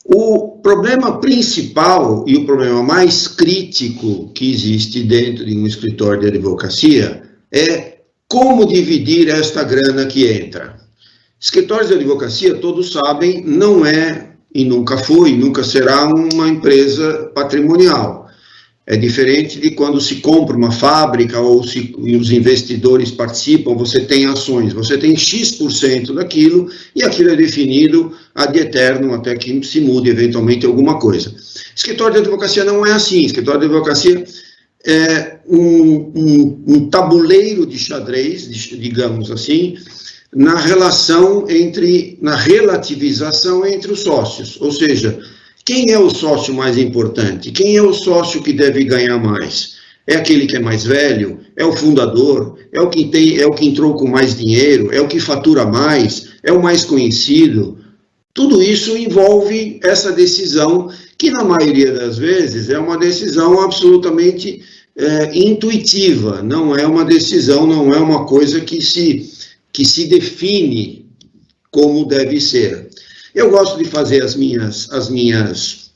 O problema principal e o problema mais crítico que existe dentro de um escritório de advocacia é como dividir esta grana que entra. Escritórios de advocacia, todos sabem, não é e nunca foi, nunca será uma empresa patrimonial. É diferente de quando se compra uma fábrica ou se os investidores participam, você tem ações, você tem X% daquilo e aquilo é definido ad eterno até que se mude eventualmente alguma coisa. Escritório de advocacia não é assim, escritório de advocacia é um tabuleiro de xadrez, digamos assim, na relativização entre os sócios, ou seja, quem é o sócio mais importante? Quem é o sócio que deve ganhar mais? É aquele que é mais velho? É o fundador? É o que entrou com mais dinheiro? É o que fatura mais? É o mais conhecido? Tudo isso envolve essa decisão, que na maioria das vezes é uma decisão absolutamente intuitiva, não é uma decisão, não é uma coisa que se define como deve ser. Eu gosto de fazer as minhas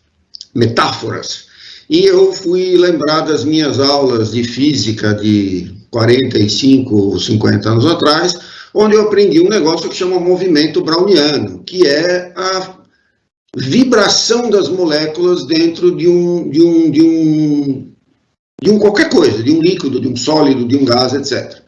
metáforas, e eu fui lembrar das minhas aulas de física de 45 ou 50 anos atrás, onde eu aprendi um negócio que chama movimento browniano, que é a vibração das moléculas dentro de um qualquer coisa, de um líquido, de um sólido, de um gás, etc.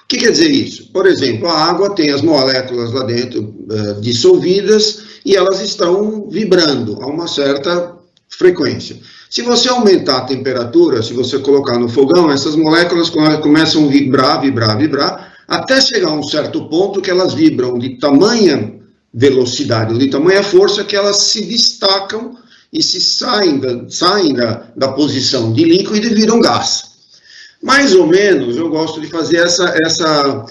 O que quer dizer isso? Por exemplo, a água tem as moléculas lá dentro dissolvidas e elas estão vibrando a uma certa frequência. Se você aumentar a temperatura, se você colocar no fogão, essas moléculas começam a vibrar, até chegar a um certo ponto que elas vibram de tamanha velocidade, de tamanha força, que elas se destacam e se saem da posição de líquido e viram gás. Mais ou menos, eu gosto de fazer essa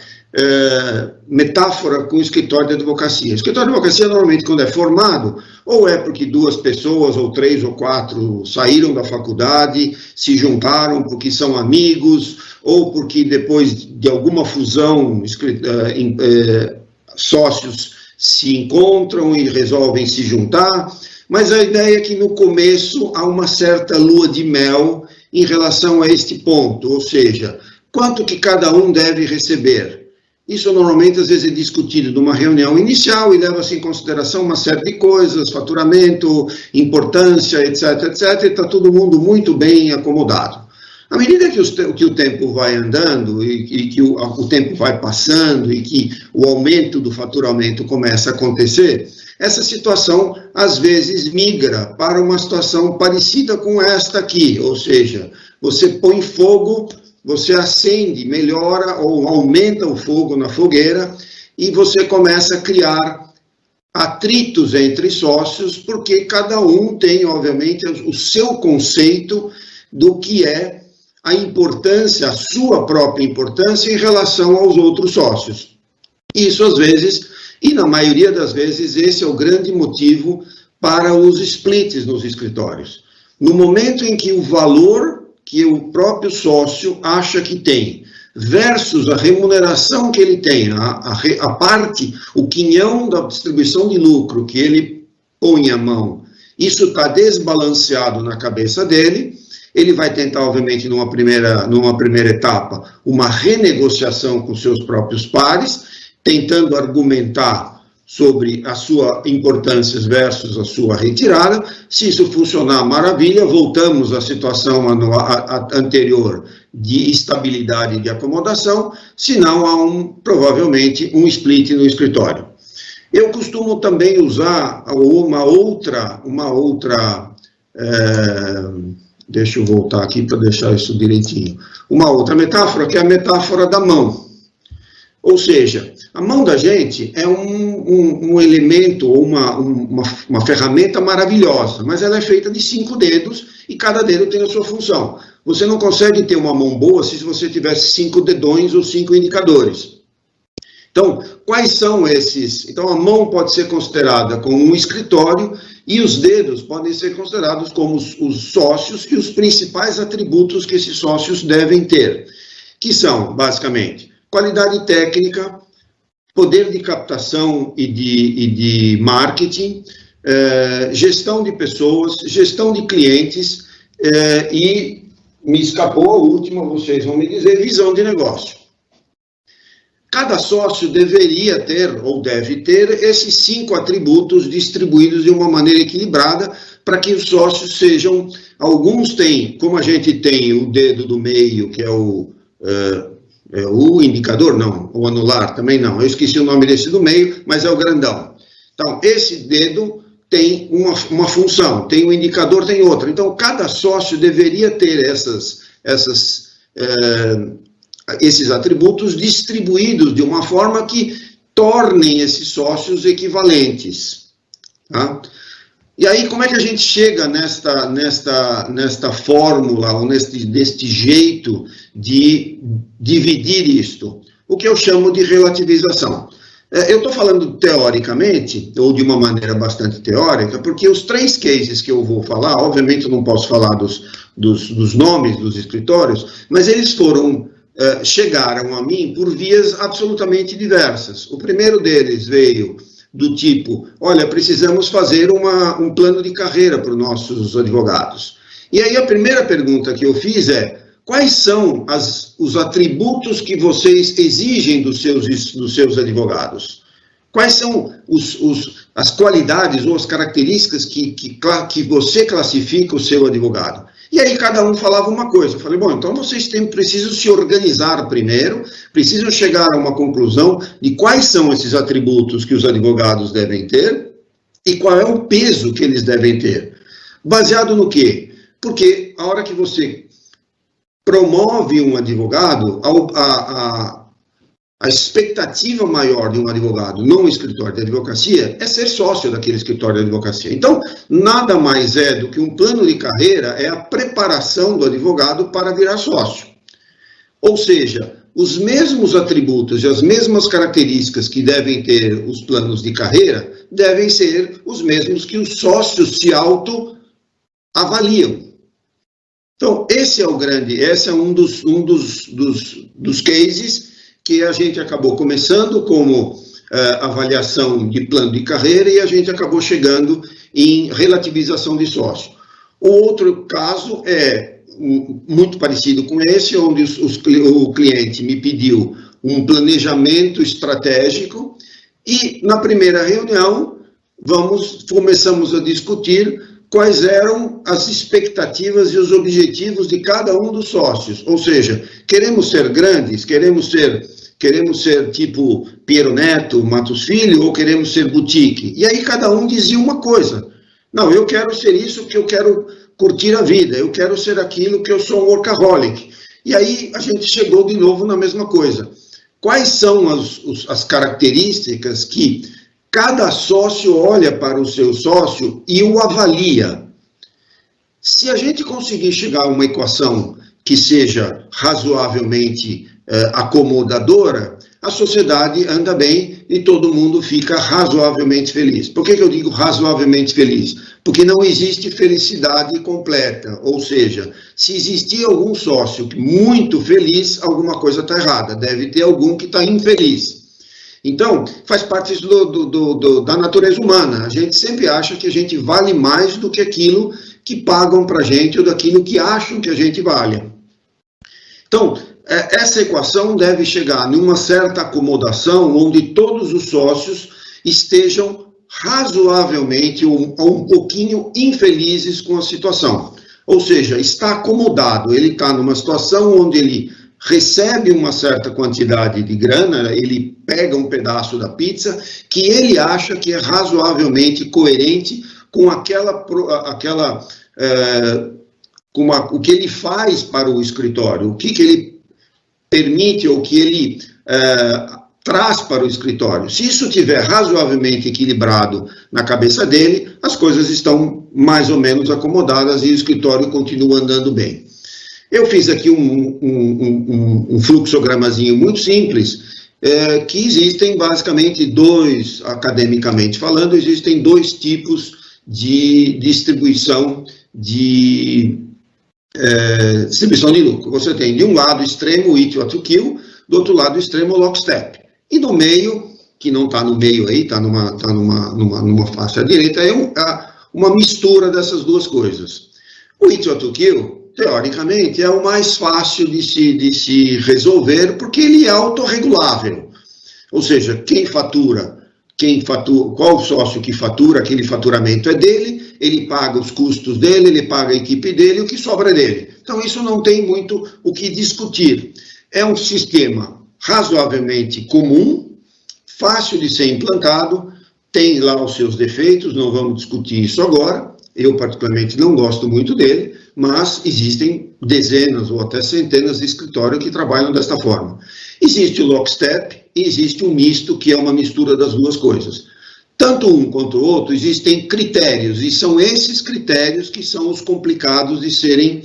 metáfora com o escritório de advocacia. O escritório de advocacia, normalmente, quando é formado, ou é porque 2 pessoas, ou 3 ou 4 saíram da faculdade, se juntaram porque são amigos, ou porque depois de alguma fusão, sócios se encontram e resolvem se juntar, mas a ideia é que no começo há uma certa lua de mel em relação a este ponto, ou seja, quanto que cada um deve receber. Isso normalmente às vezes é discutido numa reunião inicial e leva-se em consideração uma série de coisas, faturamento, importância, etc, etc, e está todo mundo muito bem acomodado. À medida que o tempo vai andando e que o tempo vai passando e que o aumento do faturamento começa a acontecer, essa situação, às vezes, migra para uma situação parecida com esta aqui, ou seja, você põe fogo, você acende, melhora ou aumenta o fogo na fogueira e você começa a criar atritos entre sócios, porque cada um tem, obviamente, o seu conceito do que é a importância, a sua própria importância em relação aos outros sócios. Isso, às vezes, e na maioria das vezes, esse é o grande motivo para os splits nos escritórios. No momento em que o valor que o próprio sócio acha que tem, versus a remuneração que ele tem, a parte, o quinhão da distribuição de lucro que ele põe à mão, isso está desbalanceado na cabeça dele, ele vai tentar, obviamente, numa primeira etapa, uma renegociação com seus próprios pares, tentando argumentar sobre a sua importância versus a sua retirada. Se isso funcionar, maravilha, voltamos à situação anterior de estabilidade e de acomodação, senão há provavelmente um split no escritório. Eu costumo também usar uma outra deixa eu voltar aqui para deixar isso direitinho, uma outra metáfora, que é a metáfora da mão. Ou seja, a mão da gente é um elemento, ou uma ferramenta maravilhosa, mas ela é feita de 5 dedos e cada dedo tem a sua função. Você não consegue ter uma mão boa se você tivesse 5 dedões ou 5 indicadores. Então, quais são esses? Então, a mão pode ser considerada como um escritório e os dedos podem ser considerados como os sócios e os principais atributos que esses sócios devem ter, que são, basicamente, qualidade técnica, poder de captação e de marketing, gestão de pessoas, gestão de clientes e me escapou a última, vocês vão me dizer, visão de negócio. Cada sócio deveria ter, ou deve ter, esses 5 atributos distribuídos de uma maneira equilibrada para que os sócios sejam, alguns têm, como a gente tem o dedo do meio, que é o indicador, não, o anular também não, eu esqueci o nome desse do meio, mas é o grandão. Então, esse dedo tem uma função, tem um indicador, tem outra. Então, cada sócio deveria ter esses atributos distribuídos de uma forma que tornem esses sócios equivalentes. Tá? E aí, como é que a gente chega nesta fórmula, ou neste jeito de dividir isto? O que eu chamo de relativização. Eu estou falando teoricamente, ou de uma maneira bastante teórica, porque os 3 cases que eu vou falar, obviamente eu não posso falar dos nomes dos escritórios, mas eles chegaram a mim por vias absolutamente diversas. O primeiro deles veio do tipo, olha, precisamos fazer um plano de carreira para os nossos advogados. E aí a primeira pergunta que eu fiz é, quais são os atributos que vocês exigem dos seus advogados? Quais são as qualidades ou as características que você classifica o seu advogado? E aí cada um falava uma coisa. Eu falei, bom, então vocês precisam se organizar primeiro, precisam chegar a uma conclusão de quais são esses atributos que os advogados devem ter e qual é o peso que eles devem ter. Baseado no quê? Porque a hora que você promove um advogado, a expectativa maior de um advogado num escritório de advocacia é ser sócio daquele escritório de advocacia. Então, nada mais é do que um plano de carreira, é a preparação do advogado para virar sócio. Ou seja, os mesmos atributos e as mesmas características que devem ter os planos de carreira devem ser os mesmos que os sócios se autoavaliam. Então, esse é um dos cases que a gente acabou começando como avaliação de plano de carreira e a gente acabou chegando em relativização de sócio. O outro caso é muito parecido com esse, onde o cliente me pediu um planejamento estratégico e na primeira reunião começamos a discutir quais eram as expectativas e os objetivos de cada um dos sócios. Ou seja, queremos ser grandes, queremos ser tipo Piero Neto, Matos Filho, ou queremos ser boutique? E aí cada um dizia uma coisa. Não, eu quero ser isso porque eu quero curtir a vida, eu quero ser aquilo que eu sou um workaholic. E aí a gente chegou de novo na mesma coisa. Quais são as características que cada sócio olha para o seu sócio e o avalia? Se a gente conseguir chegar a uma equação que seja razoavelmente acomodadora, a sociedade anda bem e todo mundo fica razoavelmente feliz. Por que eu digo razoavelmente feliz? Porque não existe felicidade completa, ou seja, se existir algum sócio muito feliz, alguma coisa está errada, deve ter algum que está infeliz. Então, faz parte da natureza humana. A gente sempre acha que a gente vale mais do que aquilo que pagam para a gente ou daquilo que acham que a gente vale. Então, essa equação deve chegar numa certa acomodação onde todos os sócios estejam razoavelmente ou um pouquinho infelizes com a situação. Ou seja, está acomodado, ele está numa situação onde ele recebe uma certa quantidade de grana, ele pega um pedaço da pizza que ele acha que é razoavelmente coerente com o que ele faz para o escritório, o que ele permite ou o que ele traz para o escritório. Se isso estiver razoavelmente equilibrado na cabeça dele, as coisas estão mais ou menos acomodadas e o escritório continua andando bem. Eu fiz aqui um fluxogramazinho muito simples, que existem basicamente academicamente falando, existem 2 tipos de distribuição de lucro. Você tem de um lado extremo o hit what you kill, do outro lado extremo o lockstep. E no meio que não está no meio aí, está numa faixa direita, é uma mistura dessas duas coisas. O Hit or to Kill, teoricamente, é o mais fácil de se resolver, porque ele é autorregulável. Ou seja, quem fatura, qual o sócio que fatura, aquele faturamento é dele, ele paga os custos dele, ele paga a equipe dele, o que sobra é dele. Então, isso não tem muito o que discutir. É um sistema razoavelmente comum, fácil de ser implantado, tem lá os seus defeitos, não vamos discutir isso agora. Eu, particularmente, não gosto muito dele, mas existem dezenas ou até centenas de escritórios que trabalham desta forma. Existe o lockstep e existe o misto, que é uma mistura das duas coisas. Tanto um quanto o outro, existem critérios, e são esses critérios que são os complicados de serem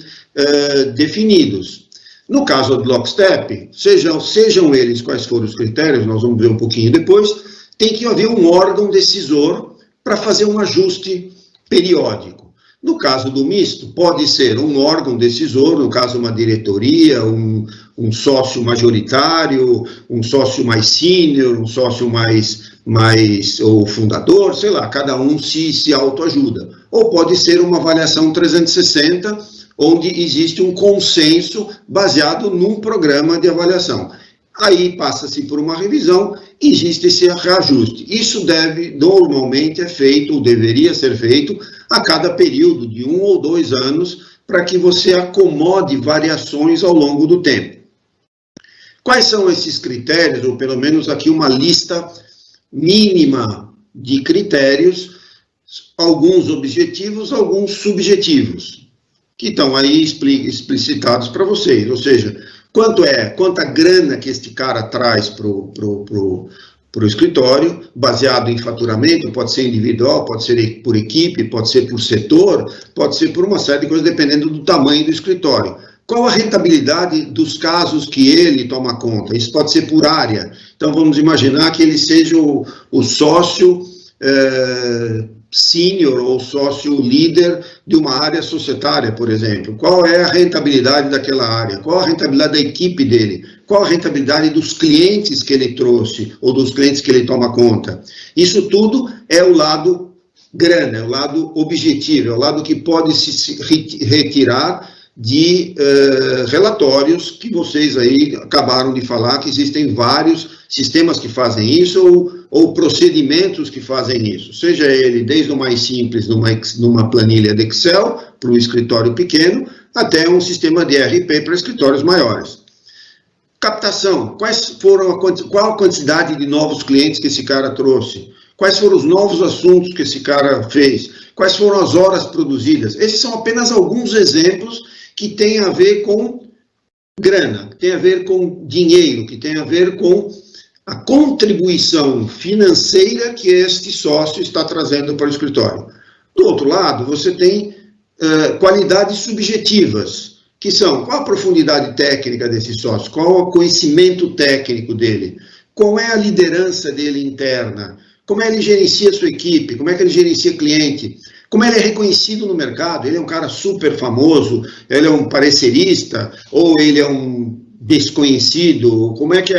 definidos. No caso do lockstep, sejam eles quais forem os critérios, nós vamos ver um pouquinho depois, tem que haver um órgão decisor para fazer um ajuste periódico. No caso do misto, pode ser um órgão decisor, no caso uma diretoria, um sócio majoritário, um sócio mais sênior, um sócio mais ou fundador, sei lá, cada um se autoajuda. Ou pode ser uma avaliação 360, onde existe um consenso baseado num programa de avaliação. Aí passa-se por uma revisão, existe esse reajuste. Isso normalmente é feito, ou deveria ser feito, a cada período de 1 ou 2 anos, para que você acomode variações ao longo do tempo. Quais são esses critérios, ou pelo menos aqui uma lista mínima de critérios, alguns objetivos, alguns subjetivos, que estão aí explicitados para vocês, ou seja, quanta grana que este cara traz para o escritório, baseado em faturamento, pode ser individual, pode ser por equipe, pode ser por setor, pode ser por uma série de coisas, dependendo do tamanho do escritório. Qual a rentabilidade dos casos que ele toma conta? Isso pode ser por área. Então, vamos imaginar que ele seja o sócio sênior ou sócio líder de uma área societária, por exemplo. Qual é a rentabilidade daquela área? Qual a rentabilidade da equipe dele? Qual a rentabilidade dos clientes que ele trouxe ou dos clientes que ele toma conta? Isso tudo é o lado grana, é o lado objetivo, é o lado que pode se retirar de relatórios que vocês aí acabaram de falar, que existem vários sistemas que fazem isso ou procedimentos que fazem isso, seja ele desde o mais simples numa planilha de Excel para o escritório pequeno, até um sistema de ERP para escritórios maiores. Captação, qual a quantidade de novos clientes que esse cara trouxe? Quais foram os novos assuntos que esse cara fez? Quais foram as horas produzidas? Esses são apenas alguns exemplos que têm a ver com grana, que tem a ver com dinheiro, que tem a ver com a contribuição financeira que este sócio está trazendo para o escritório. Do outro lado, você tem qualidades subjetivas, que são qual a profundidade técnica desse sócio, qual o conhecimento técnico dele, qual é a liderança dele interna, como é que ele gerencia a sua equipe, como é que ele gerencia cliente, como ele é reconhecido no mercado, ele é um cara super famoso, ele é um parecerista, ou ele é um desconhecido, como é que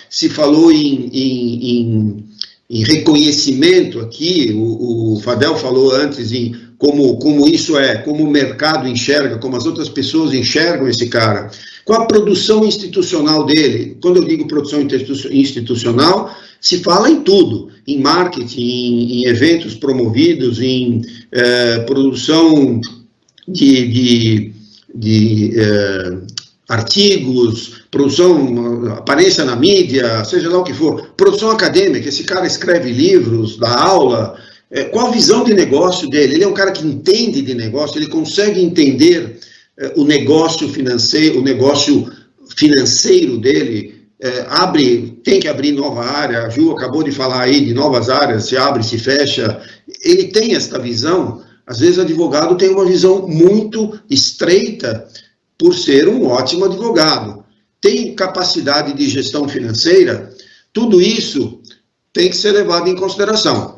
se falou em reconhecimento aqui, o Fadel falou antes em como isso como o mercado enxerga, como as outras pessoas enxergam esse cara, qual a produção institucional dele. Quando eu digo produção institucional, se fala em tudo, em marketing, em eventos promovidos, em produção de artigos, produção, aparência na mídia, seja lá o que for, produção acadêmica, esse cara escreve livros, dá aula, qual a visão de negócio dele? Ele é um cara que entende de negócio, ele consegue entender o negócio financeiro dele, tem que abrir nova área, a Ju acabou de falar aí de novas áreas, se abre, se fecha, ele tem esta visão. Às vezes o advogado tem uma visão muito estreita por ser um ótimo advogado, tem capacidade de gestão financeira, tudo isso tem que ser levado em consideração.